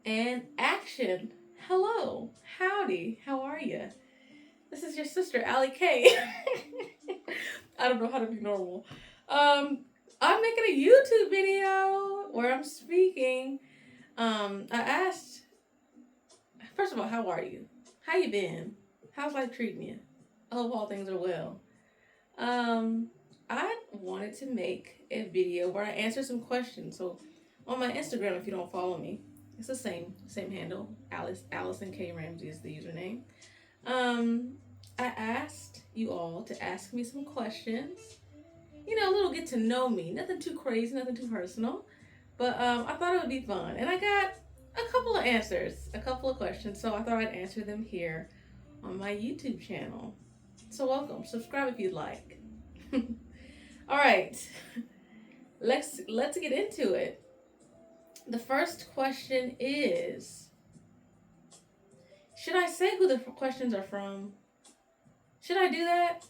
And action. Hello. Howdy. How are you? This is your sister, Allie K. I don't know how to be normal. I'm making a YouTube video where I'm speaking. I asked, first of all, how are you? How you been? How's life treating you? I hope all things are well. I wanted to make a video where I answer some questions. So on my Instagram, if you don't follow me, it's the same handle. Allison K Ramsey is the username. I asked you all to ask me some questions. You know, a little get to know me. Nothing too crazy, nothing too personal. But I thought it would be fun. And I got a couple of answers, a couple of questions. So I thought I'd answer them here on my YouTube channel. So welcome. Subscribe if you'd like. All right. Let's get into it. The first question is, should I say who the questions are from? Should I do that?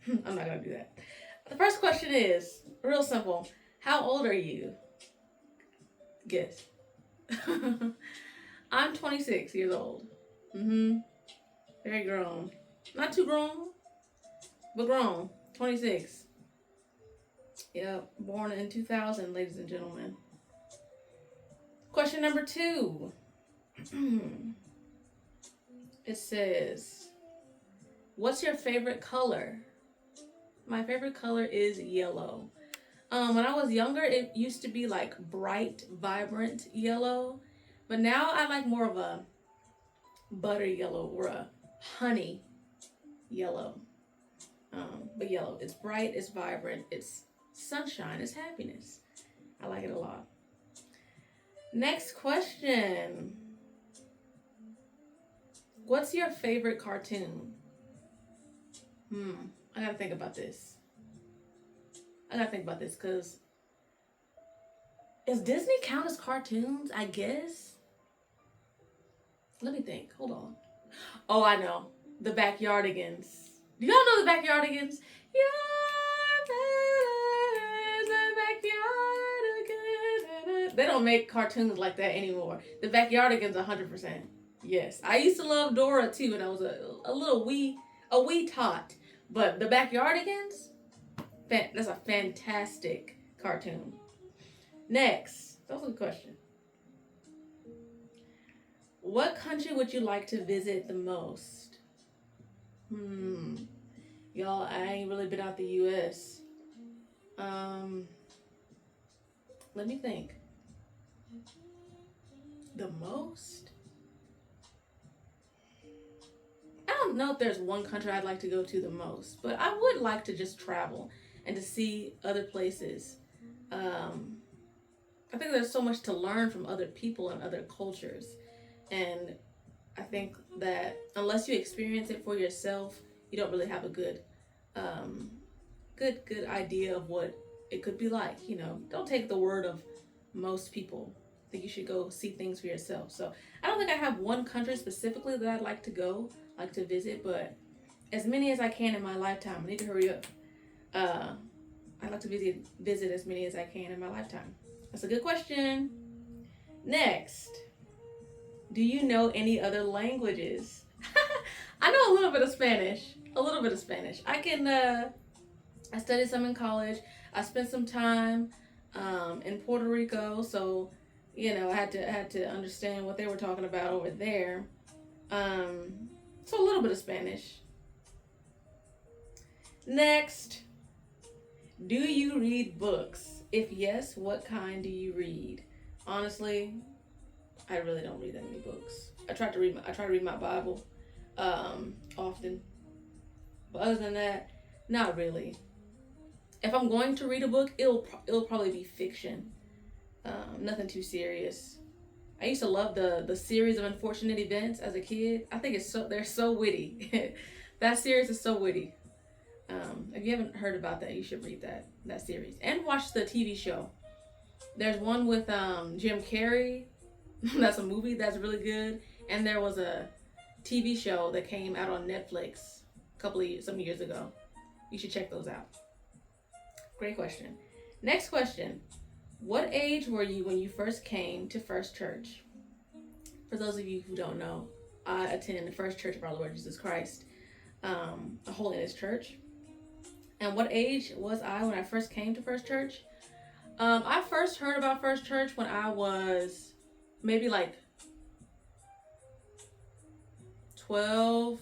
I'm not going to do that. The first question is real simple. How old are you? Guess. I'm 26 years old. Very grown. Not too grown, but grown. 26. Yep. Born in 2000, ladies and gentlemen. Question number 2. It says, what's your favorite color? My favorite color is yellow. When I was younger, it used to be like bright, vibrant yellow. But now I like more of a butter yellow or a honey yellow. But yellow, it's bright, it's vibrant, it's sunshine, it's happiness. I like it a lot. Next question. What's your favorite cartoon? I gotta think about this. Because does Disney count as cartoons? I guess. Let me think. Hold on. Oh, I know. The Backyardigans. Do y'all know the Backyardigans? They don't make cartoons like that anymore. The Backyardigans, 100%. Yes. I used to love Dora too, and I was a wee tot. But the Backyardigans, that's a fantastic cartoon. Next, that was a good question. What country would you like to visit the most? Y'all, I ain't really been out the U.S. Let me think. The most? I don't know if there's one country I'd like to go to the most, but I would like to just travel and to see other places. I think there's so much to learn from other people and other cultures. And I think that unless you experience it for yourself, you don't really have a good idea of what it could be like. You know, don't take the word of most people. I think you should go see things for yourself. So I don't think I have one country specifically that I'd like to go, like to visit, but as many as I can in my lifetime. I need to hurry up. I'd like to visit as many as I can in my lifetime. That's a good question. Next, do you know any other languages? I know a little bit of Spanish. I studied some in college. I spent some time in Puerto Rico, so you know I had to understand what they were talking about over there. So a little bit of Spanish. Next, do you read books? If yes, what kind do you read? Honestly, I really don't read that many books. I try to read my Bible often, but other than that, not really. If I'm going to read a book, it'll probably be fiction. Nothing too serious. I used to love the series of Unfortunate Events as a kid. I think they're so witty. That series is so witty. If you haven't heard about that, you should read that series and watch the TV show. There's one with Jim Carrey. That's a movie that's really good. And there was a TV show that came out on Netflix some years ago. You should check those out. Great question. Next question. What age were you when you first came to First Church? For those of you who don't know, I attend the First Church of our Lord Jesus Christ, a holiness church. And what age was I when I first came to First Church? I first heard about First Church when I was maybe like 12,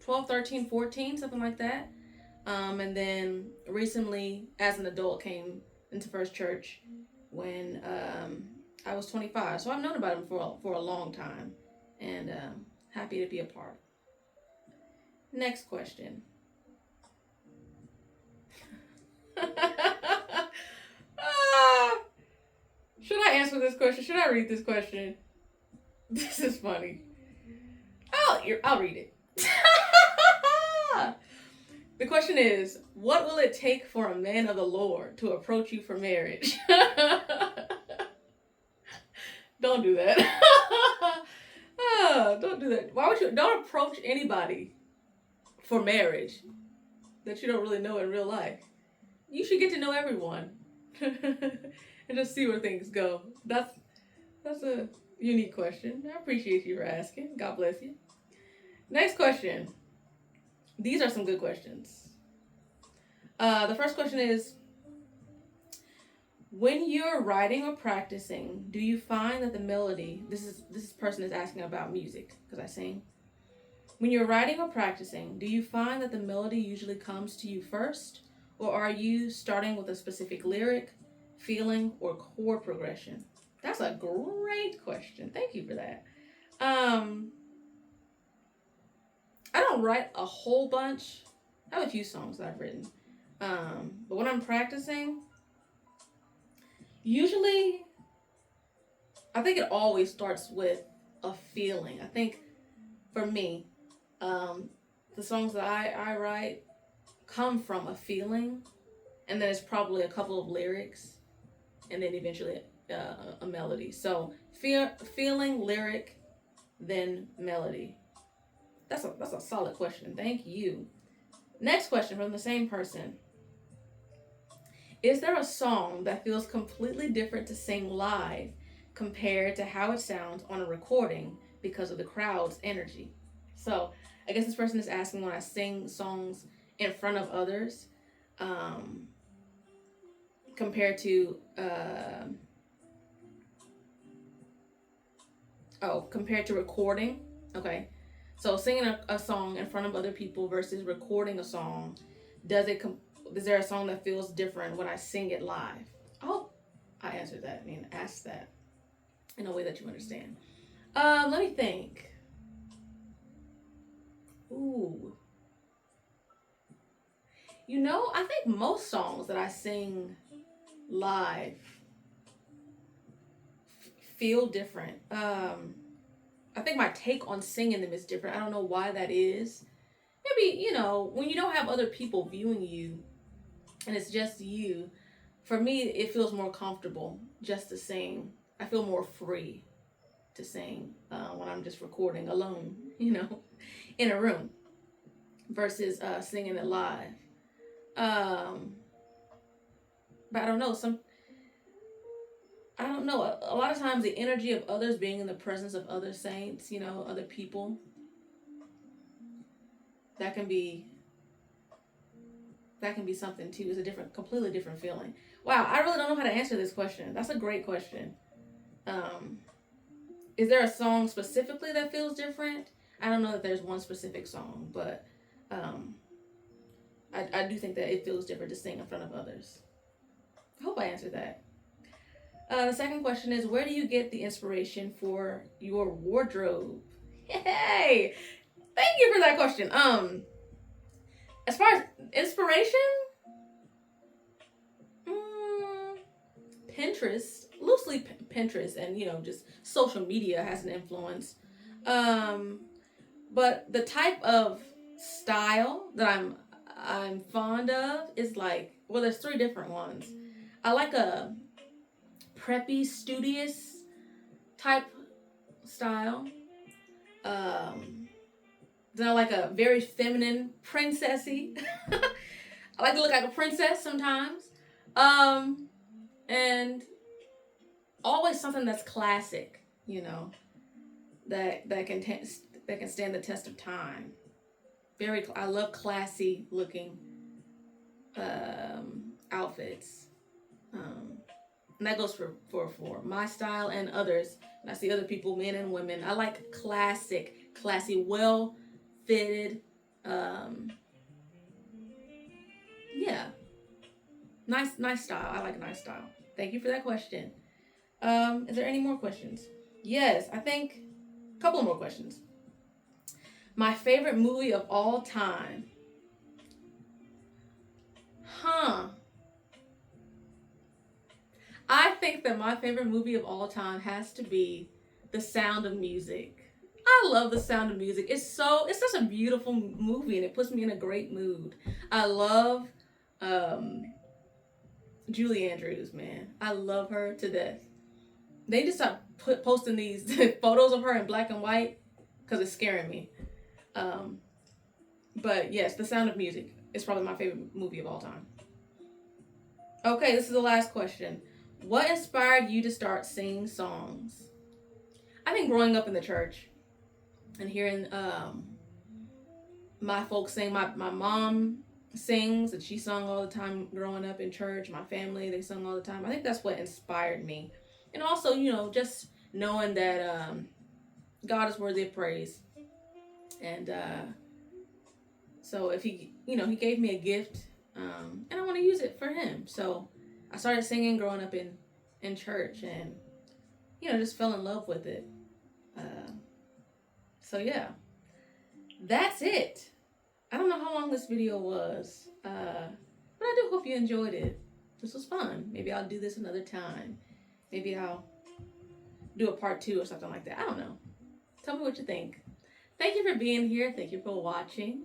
13, 14, something like that. And then recently, as an adult, came into First Church when I was 25. So I've known about him for a long time, and happy to be a part. Next question. Should I answer this question? Should I read this question? This is funny. I'll read it. The question is, what will it take for a man of the Lord to approach you for marriage? Don't do that. Don't do that. Why would you? Don't approach anybody for marriage that you don't really know in real life. You should get to know everyone and just see where things go. That's a unique question. I appreciate you for asking. God bless you. Next question. These are some good questions. The first question is, when you're writing or practicing, do you find that the melody, this person is asking about music, because I sing. When you're writing or practicing, do you find that the melody usually comes to you first, or are you starting with a specific lyric, feeling, or chord progression? That's a great question. Thank you for that. I don't write a whole bunch. I have a few songs that I've written. But when I'm practicing, usually, I think it always starts with a feeling. I think for me, the songs that I write come from a feeling, and then it's probably a couple of lyrics, and then eventually a melody. So feeling, lyric, then melody. That's a solid question. Thank you. Next question from the same person. Is there a song that feels completely different to sing live compared to how it sounds on a recording because of the crowd's energy? So I guess this person is asking, when I sing songs in front of others, compared to recording. Okay. So singing a song in front of other people versus recording a song, is there a song that feels different when I sing it live? Oh, I answered that. Asked that in a way that you understand. Let me think. Ooh. I think most songs that I sing live feel different. I think my take on singing them is different. I don't know why that is. Maybe, when you don't have other people viewing you and it's just you, for me, it feels more comfortable just to sing. I feel more free to sing when I'm just recording alone, in a room versus singing it live. But I don't know. A lot of times the energy of others, being in the presence of other saints, other people, that can be something too. It's a completely different feeling. Wow, I really don't know how to answer this question. That's a great question. Is there a song specifically that feels different? I don't know that there's one specific song, but I do think that it feels different to sing in front of others. I hope I answered that. The second question is, where do you get the inspiration for your wardrobe? Hey, thank you for that question. As far as inspiration, Pinterest, loosely Pinterest, and just social media has an influence. But the type of style that I'm fond of is there's three different ones. I like a preppy, studious type style. Then I like a very feminine, princessy. I like to look like a princess sometimes. And always something that's classic, that can stand the test of time. I love classy looking outfits. And that goes for my style and others. And I see other people, men and women. I like classy, well fitted. Yeah, nice style. I like nice style. Thank you for that question. Is there any more questions? Yes, I think a couple more questions. My favorite movie of all time. Huh. I think that my favorite movie of all time has to be The Sound of Music. I love The Sound of Music. It's such a beautiful movie and it puts me in a great mood. I love Julie Andrews, man. I love her to death. They just start posting these photos of her in black and white because it's scaring me. But yes, The Sound of Music is probably my favorite movie of all time. Okay, this is the last question. What inspired you to start singing songs? I think growing up in the church and hearing my folks sing. My mom sings and she sung all the time growing up in church. My family, they sung all the time. I think that's what inspired me. And also, just knowing that God is worthy of praise. And so if he gave me a gift and I want to use it for him. So I started singing growing up in church and, just fell in love with it. So yeah, that's it. I don't know how long this video was, but I do hope you enjoyed it. This was fun. Maybe I'll do this another time. Maybe I'll do a part 2 or something like that. I don't know. Tell me what you think. Thank you for being here. Thank you for watching.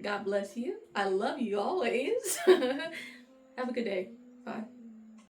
God bless you. I love you always. Have a good day. Bye.